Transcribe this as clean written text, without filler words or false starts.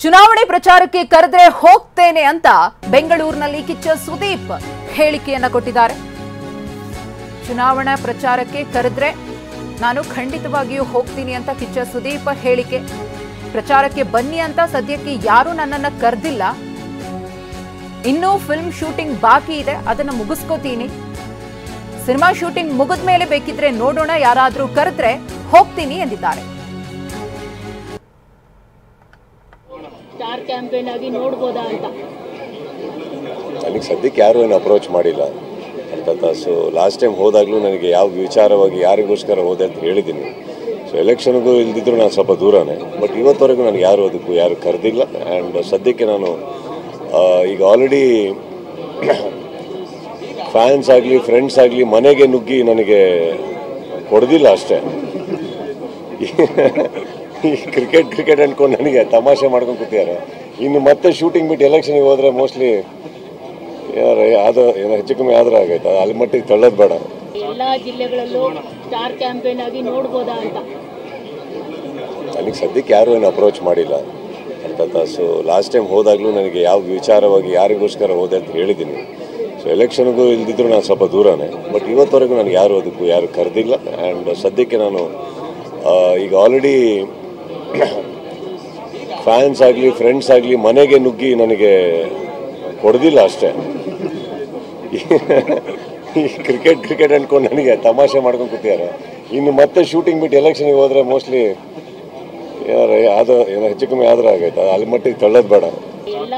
ಚುನಾವಣೆ ಪ್ರಚಾರಕ್ಕೆ ಕರೆದ್ರೆ ಹೋಗ್ತೇನೆ ಅಂತ ಬೆಂಗಳೂರಿನಲ್ಲಿ ಕಿಚ್ಚ ಸುದೀಪ್ ಹೇಳಿಕೆಯನ್ನ ಕೊಟ್ಟಿದ್ದಾರೆ. ಚುನಾವಣಾ ಪ್ರಚಾರಕ್ಕೆ ಕರೆದ್ರೆ ನಾನು ಖಂಡಿತವಾಗಿಯೂ ಹೋಗ್ತೀನಿ ಅಂತ ಕಿಚ್ಚ ಸುದೀಪ್ ಹೇಳಿಕೆ. ಪ್ರಚಾರಕ್ಕೆ ಬನ್ನಿ ಅಂತ ಸದ್ಯಕ್ಕೆ ಯಾರೂ ನನ್ನನ್ನ ಕರೆದಿಲ್ಲ. ಇನ್ನೂ ಫಿಲ್ಮ್ ಶೂಟಿಂಗ್ ಬಾಕಿ ಇದೆ, ಅದನ್ನ ಮುಗಿಸ್ಕೋತೀನಿ. ಸಿನಿಮಾ ಶೂಟಿಂಗ್ ಮುಗಿದ ಮೇಲೆ ಬೇಕಿದ್ರೆ ನೋಡೋಣ, ಯಾರಾದ್ರೂ ಕರೆದ್ರೆ ಹೋಗ್ತೀನಿ ಎಂದಿದ್ದಾರೆ. ಸ್ಟಾರ್ ಕ್ಯಾಂಪೇನ್ ಆಗಿ ನೋಡಬಹುದಾ ಅಂತ ನನಗೆ ಸದ್ಯಕ್ಕೆ ಯಾರು ಏನು ಅಪ್ರೋಚ್ ಮಾಡಿಲ್ಲ ಅಂತ. ಸೊ ಲಾಸ್ಟ್ ಟೈಮ್ ಹೋದಾಗಲೂ ನನಗೆ ಯಾವ ವಿಚಾರವಾಗಿ ಯಾರಿಗೋಸ್ಕರ ಹೋದೆ ಅಂತ ಹೇಳಿದ್ದೀನಿ. ಸೊ ಎಲೆಕ್ಷನ್ಗೂ ಇಲ್ದಿದ್ರು ನಾನು ಸ್ವಲ್ಪ ದೂರನೇ, ಬಟ್ ಇವತ್ತವರೆಗೂ ನನಗೆ ಯಾರು ಕರೆದಿಲ್ಲ. ಆ್ಯಂಡ್ ಸದ್ಯಕ್ಕೆ ನಾನು ಈಗ ಆಲ್ರೆಡಿ ಫ್ಯಾನ್ಸ್ ಆಗಲಿ ಫ್ರೆಂಡ್ಸ್ ಆಗಲಿ ಮನೆಗೆ ನುಗ್ಗಿ ನನಗೆ ಹೊಡೆದಿಲ್ಲ ಅಷ್ಟೇ. ಈ ಕ್ರಿಕೆಟ್ ಅಂದ್ಕೊಂಡು ನನಗೆ ತಮಾಷೆ ಮಾಡ್ಕೊಂಡು ಕೂತಿದ್ದಾರೆ. ಇನ್ನು ಮತ್ತೆ ಶೂಟಿಂಗ್ ಬಿಟ್ಟು ಎಲೆಕ್ಷನ್ಗೆ ಹೋದರೆ ಮೋಸ್ಟ್ಲಿ ಏನೋ ಹೆಚ್ಚು ಕಮ್ಮಿ ಆದ್ರೆ ಆಗೈತೆ, ಅಲ್ಲಿ ಮಟ್ಟಿಗೆ ತಳ್ಳೋದು ಬೇಡ. ಎಲ್ಲ ಜಿಲ್ಲೆಗಳಲ್ಲೂ ಸ್ಟಾರ್ ಕ್ಯಾಂಪೇನ್ ಆಗಿ ನೋಡ್ಬೋದಾ ಅಂತ ನನಗೆ ಸದ್ಯಕ್ಕೆ ಯಾರು ಏನು ಅಪ್ರೋಚ್ ಮಾಡಿಲ್ಲ ಅಂತ. ಸೊ ಲಾಸ್ಟ್ ಟೈಮ್ ಹೋದಾಗಲೂ ನನಗೆ ಯಾವ ವಿಚಾರವಾಗಿ ಯಾರಿಗೋಸ್ಕರ ಹೋದೆ ಅಂತ ಹೇಳಿದ್ದೀನಿ. ಸೊ ಎಲೆಕ್ಷನ್ಗೂ ಇಲ್ದಿದ್ರು ನಾನು ಸ್ವಲ್ಪ ದೂರನೇ, ಬಟ್ ಇವತ್ತವರೆಗೂ ನನಗೆ ಯಾರು ಕರೆದಿಲ್ಲ. ಆ್ಯಂಡ್ ಸದ್ಯಕ್ಕೆ ನಾನು ಈಗ ಆಲ್ರೆಡಿ ಫ್ಯಾನ್ಸ್ ಆಗಲಿ ಫ್ರೆಂಡ್ಸ್ ಆಗಲಿ ಮನೆಗೆ ನುಗ್ಗಿ ನನಗೆ ಹೊಡೆದಿಲ್ಲ ಅಷ್ಟೇ. ಈ ಕ್ರಿಕೆಟ್ ಅಂದ್ಕೊಂಡು ನನಗೆ ತಮಾಷೆ ಮಾಡ್ಕೊಂಡು ಕೂತಿದ್ದಾರೆ. ಇನ್ನು ಮತ್ತೆ ಶೂಟಿಂಗ್ ಬಿಟ್ಟು ಎಲೆಕ್ಷನ್ಗೆ ಹೋದರೆ ಮೋಸ್ಟ್ಲಿ ಏನೋ ಹೆಚ್ಚು ಕಮ್ಮಿ ಆದ್ರೆ ಆಗೈತೆ, ಅಲ್ಲಿ ಮಟ್ಟಿಗೆ ತಳ್ಳೋದು ಬೇಡ. ಎಲ್ಲ